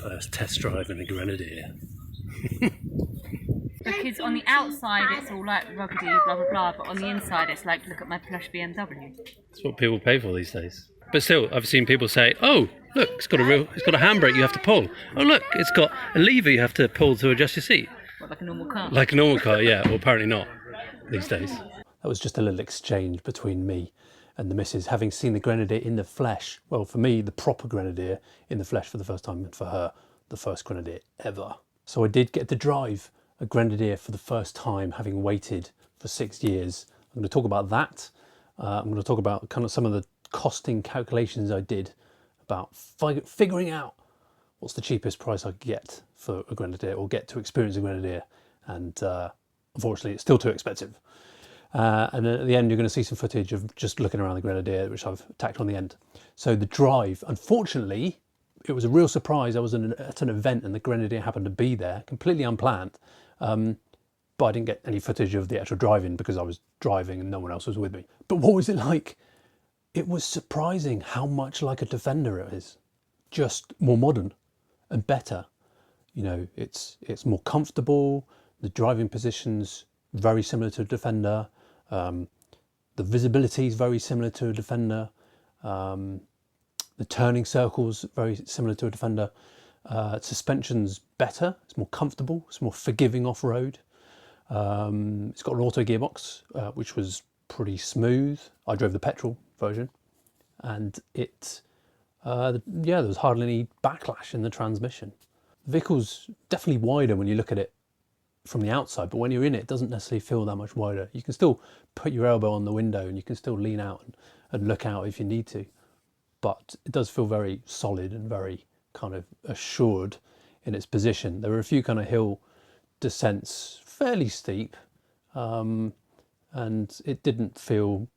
First test drive in a Grenadier. Because on the outside it's all like ruggedy, blah blah blah, but on the inside it's like, look at my plush BMW. That's what people pay for these days. But still, I've seen people say, "Oh, look, it's got a handbrake you have to pull. Oh, look, it's got a lever you have to pull to adjust your seat." What, like a normal car? Like a normal car, yeah. Well, apparently not these days. That was just a little exchange between me and the missus, having seen the Grenadier in the flesh. Well, for me, the proper Grenadier in the flesh for the first time, and for her, the first Grenadier ever. So I did get to drive a Grenadier for the first time, having waited for 6 years. I'm going to talk about that. I'm going to talk about kind of some of the costing calculations I did about figuring out what's the cheapest price I could get for a Grenadier, or get to experience a Grenadier. And unfortunately, it's still too expensive. And then at the end, you're going to see some footage of just looking around the Grenadier, which I've tacked on the end. So the drive, unfortunately, it was a real surprise. I was at an event and the Grenadier happened to be there, completely unplanned. But I didn't get any footage of the actual driving because I was driving and no one else was with me. But what was it like? It was surprising how much like a Defender it is, just more modern and better. You know, it's more comfortable. The driving position's very similar to a Defender. The visibility is very similar to a Defender. The turning circle's very similar to a Defender. Suspension's better. It's more comfortable. It's more forgiving off-road. It's got an auto gearbox, which was pretty smooth. I drove the petrol version, and there was hardly any backlash in the transmission. The vehicle's definitely wider when you look at it from the outside, but when you're in it, it doesn't necessarily feel that much wider. You can still put your elbow on the window and you can still lean out and look out if you need to, but it does feel very solid and very kind of assured in its position. There were a few kind of hill descents, fairly steep, and it didn't feel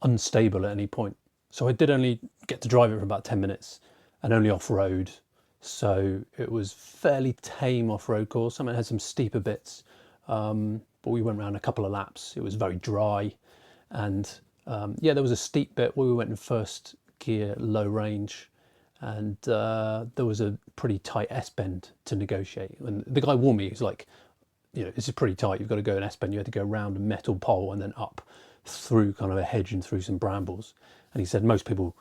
unstable at any point. So I did only get to drive it for about 10 minutes and only off-road. So it was fairly tame off-road course. I mean, it had some steeper bits, but we went around a couple of laps. It was very dry, and there was a steep bit where we went in first gear, low range, and there was a pretty tight S-bend to negotiate. And the guy warned me, he's like, you know, this is pretty tight. You've got to go an S-bend. You had to go around a metal pole and then up through kind of a hedge and through some brambles. And he said most people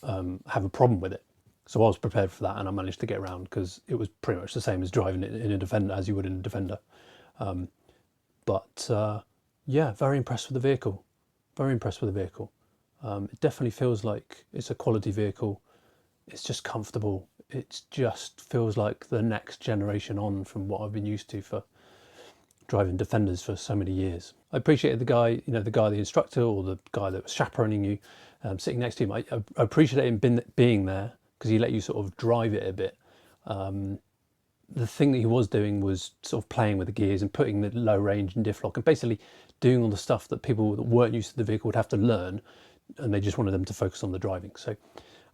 have a problem with it. So I was prepared for that, and I managed to get around because it was pretty much the same as driving it in a Defender as you would in a Defender. Very impressed with the vehicle. Very impressed with the vehicle. It definitely feels like it's a quality vehicle. It's just comfortable. It just feels like the next generation on from what I've been used to for driving Defenders for so many years. I appreciated the guy, the instructor or the guy that was chaperoning you, sitting next to him. I appreciated him being there, because he let you sort of drive it a bit. The thing that he was doing was sort of playing with the gears and putting the low range and diff lock and basically doing all the stuff that people that weren't used to the vehicle would have to learn, and they just wanted them to focus on the driving. So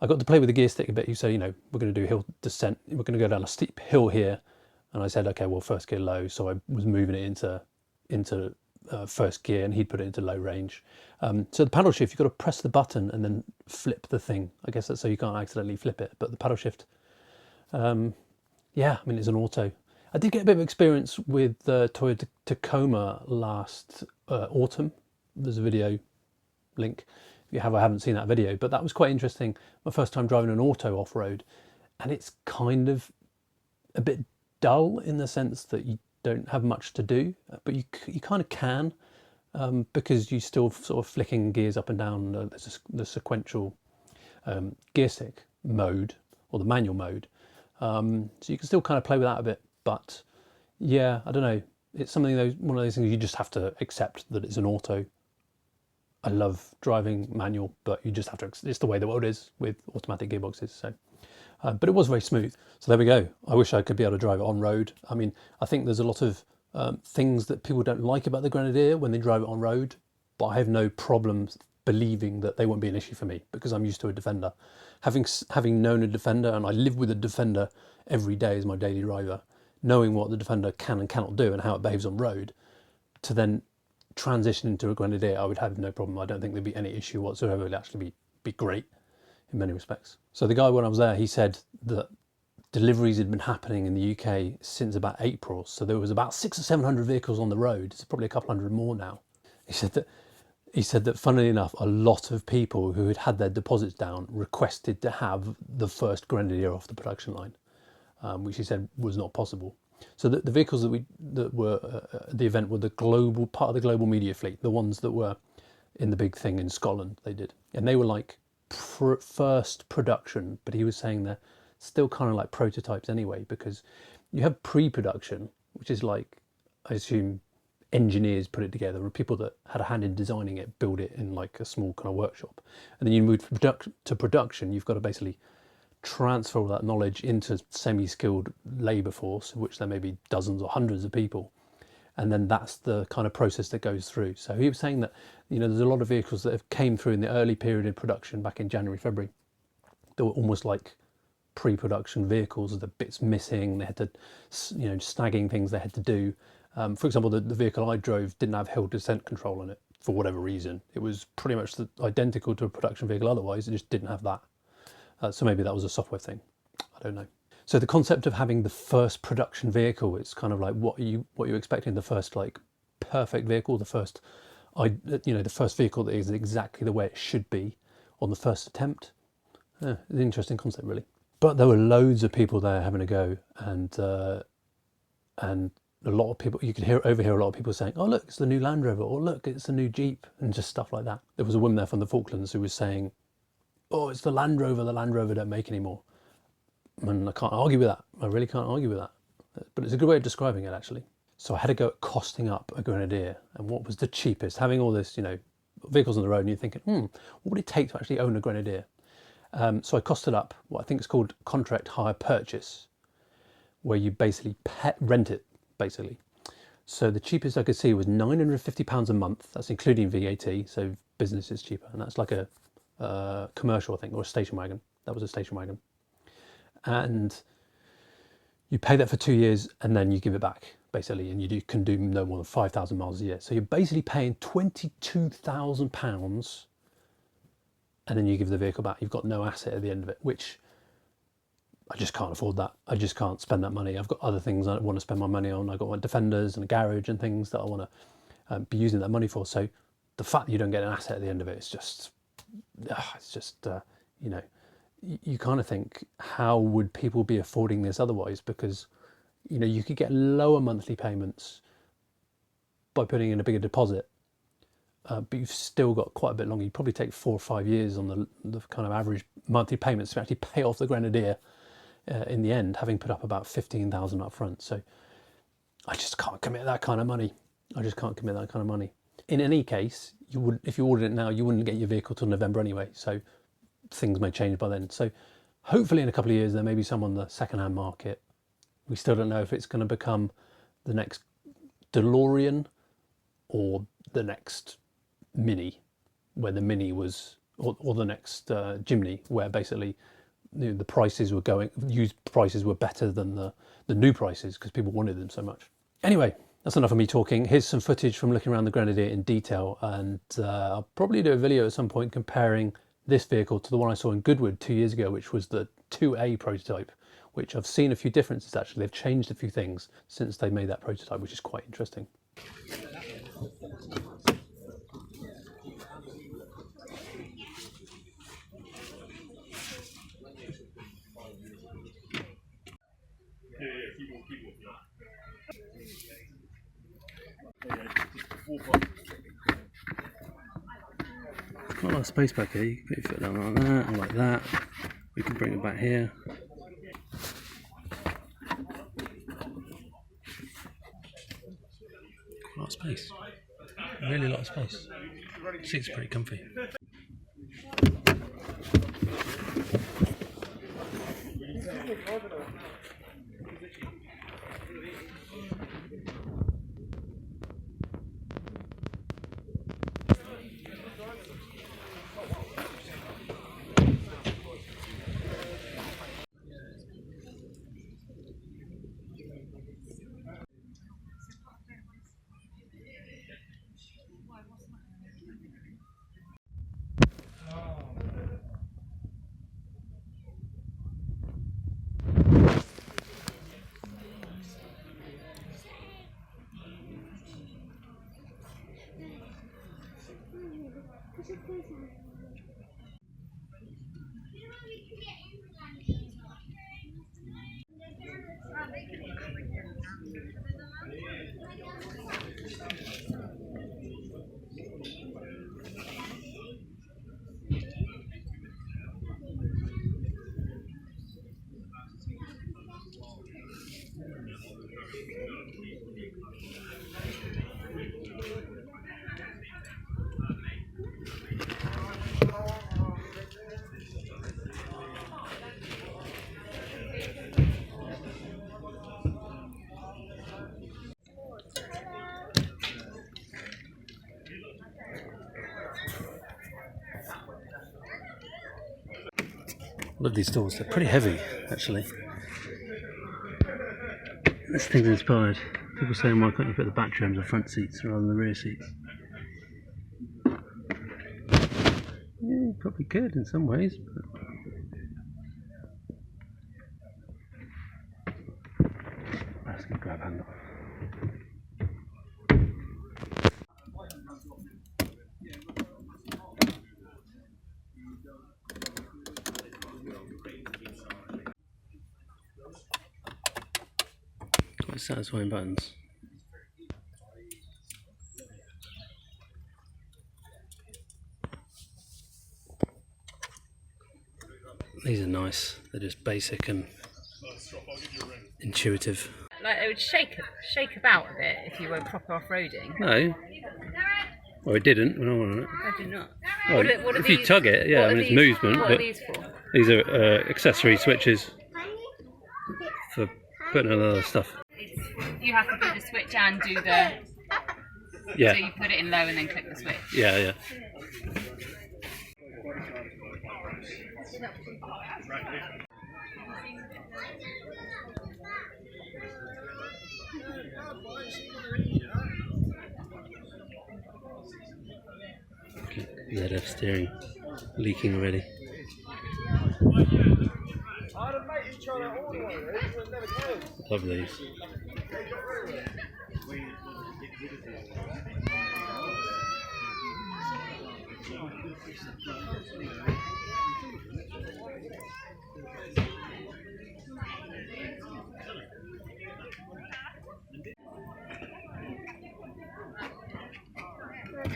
I got to play with the gear stick a bit. You say, we're going to do hill descent. We're going to go down a steep hill here. And I said, okay, well, first gear low. So I was moving it into first gear, and he'd put it into low range. So the paddle shift, you've got to press the button and then flip the thing. I guess that's so you can't accidentally flip it. But the paddle shift, it's an auto. I did get a bit of experience with the Toyota Tacoma last autumn. There's a video link if you haven't seen that video, but that was quite interesting. My first time driving an auto off-road, and it's kind of a bit dull in the sense that you don't have much to do, but you kind of can, because you still sort of flicking gears up and down the sequential gear stick mode or the manual mode, so you can still kind of play with that a bit. But yeah, I don't know, it's one of those things you just have to accept that it's an auto. I love driving manual, but you just have to, it's the way the world is with automatic gearboxes. So but it was very smooth. So there we go. I wish I could be able to drive it on road. I mean, I think there's a lot of things that people don't like about the Grenadier when they drive it on road, but I have no problem believing that they won't be an issue for me because I'm used to a Defender. Having known a Defender, and I live with a Defender every day as my daily driver, knowing what the Defender can and cannot do and how it behaves on road, to then transition into a Grenadier, I would have no problem. I don't think there'd be any issue whatsoever. It'd actually be great in many respects. So the guy, when I was there, he said that deliveries had been happening in the UK since about April. So there was about 600 or 700 vehicles on the road. It's probably a couple hundred more now. He said that funnily enough, a lot of people who had their deposits down requested to have the first Grenadier off the production line, which he said was not possible. So the vehicles that were at the event were the global part of the global media fleet, the ones that were in the big thing in Scotland. They did, and they were like first production. But he was saying they're still kind of like prototypes anyway, because you have pre-production, which is like, I assume, engineers put it together, or people that had a hand in designing it build it in like a small kind of workshop, and then you move to production. You've got to basically transfer all that knowledge into semi-skilled labour force, of which there may be dozens or hundreds of people, and then that's the kind of process that goes through. So he was saying that, you know, there's a lot of vehicles that have came through in the early period of production back in January, February. They were almost like pre-production vehicles, the bits missing, they had to, you know, snagging things they had to do. For example, the vehicle I drove didn't have hill descent control on it for whatever reason. It was pretty much identical to a production vehicle otherwise, it just didn't have that. So maybe that was a software thing, I don't know. So the concept of having the first production vehicle, it's kind of like what you're expecting, the first like perfect vehicle, the first vehicle that is exactly the way it should be on the first attempt. It's an interesting concept, really. But there were loads of people there having a go, and a lot of people, you could overhear a lot of people saying, "Oh look, it's the new Land Rover," or "Look, it's the new Jeep," and just stuff like that. There was a woman there from the Falklands who was saying, "Oh, it's the Land Rover don't make anymore." And I can't argue with that. I really can't argue with that. But it's a good way of describing it, actually. So I had to go at costing up a Grenadier, and what was the cheapest? Having all this, you know, vehicles on the road, and you're thinking, what would it take to actually own a Grenadier? So I costed up what I think is called contract hire purchase, where you basically rent it, basically. So the cheapest I could see was £950 a month. That's including VAT, so business is cheaper. And that's like a commercial, I think, or a station wagon. That was a station wagon. And you pay that for 2 years, and then you give it back, basically, and you can do no more than 5,000 miles a year. So you're basically paying £22,000, and then you give the vehicle back. You've got no asset at the end of it, which I just can't afford that. I just can't spend that money. I've got other things I want to spend my money on. I've got my Defenders and a garage and things that I want to be using that money for. So the fact that you don't get an asset at the end of it, it's just you know, you kind of think, how would people be affording this otherwise? Because, you know, you could get lower monthly payments by putting in a bigger deposit, but you've still got quite a bit longer. You'd probably take 4 or 5 years on the kind of average monthly payments to actually pay off the Grenadier in the end, having put up about 15,000 up front. So I just can't commit that kind of money. I just can't commit that kind of money. In any case, if you ordered it now, you wouldn't get your vehicle till November anyway. So things may change by then. So hopefully in a couple of years, there may be some on the second-hand market. We still don't know if it's going to become the next DeLorean or the next Mini, where the Mini was, or the next Jimny, where basically the prices were used prices were better than the new prices because people wanted them so much. Anyway, that's enough of me talking. Here's some footage from looking around the Grenadier in detail, and I'll probably do a video at some point comparing this vehicle to the one I saw in Goodwood 2 years ago, which was the 2A prototype, which I've seen a few differences actually. They've changed a few things since they made that prototype, which is quite interesting. Quite a lot of space back here. You can put your foot down like that, or like that. We can bring it back here. Quite a lot of space. Really a lot of space. Seats are pretty comfy. Love these doors, they're pretty heavy actually. This thing's inspired. People saying why can't you put the battery on the front seats rather than the rear seats? Yeah, you probably could in some ways. But... that's a good grab handle. Quite satisfying buttons. These are nice. They're just basic and intuitive. Like it would shake about a bit if you were proper off-roading. No. Well, it didn't when I went on it. I do not. Well, if you tug it, yeah, I mean it's movement. What But are these for? these are accessory switches for putting on other stuff. You have to put the switch and do the... Yeah. So you put it in low and then click the switch. Yeah, yeah. ZF steering leaking already. Love these.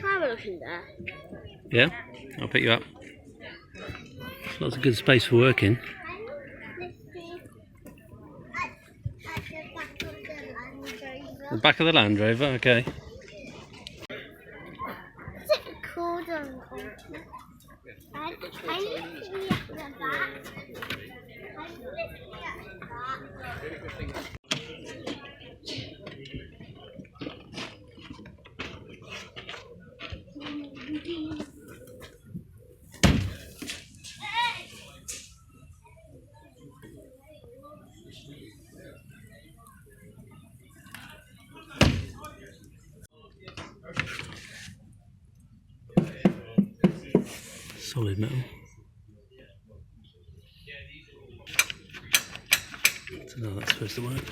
Have a look in there. Yeah, I'll pick you up. Lots of good space for working. The back of the Land Rover, okay. Is it called I used to be at the back. I used to be at the back. Solid metal. So now that's supposed to work.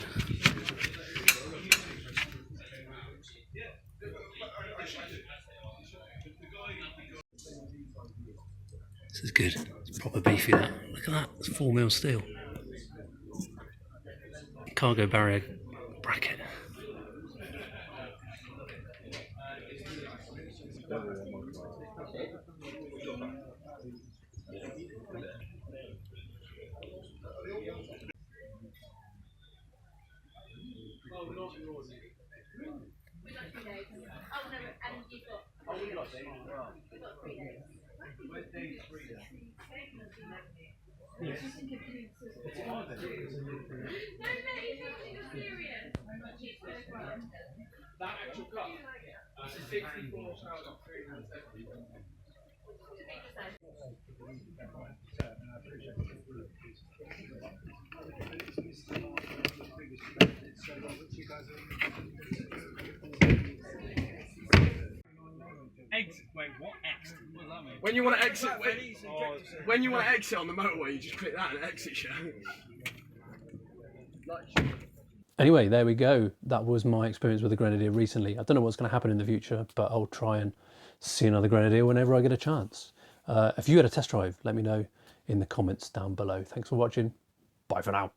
This is good. It's proper beefy that. Look at that, it's 4mm steel. Cargo barrier bracket. Exit. Wait, what? Exit? What does that mean? When you want to exit, when you want to exit on the motorway, you just click that and it exits you. Anyway, there we go. That was my experience with the Grenadier recently. I don't know what's going to happen in the future, but I'll try and see another Grenadier whenever I get a chance. If you had a test drive, let me know in the comments down below. Thanks for watching. Bye for now.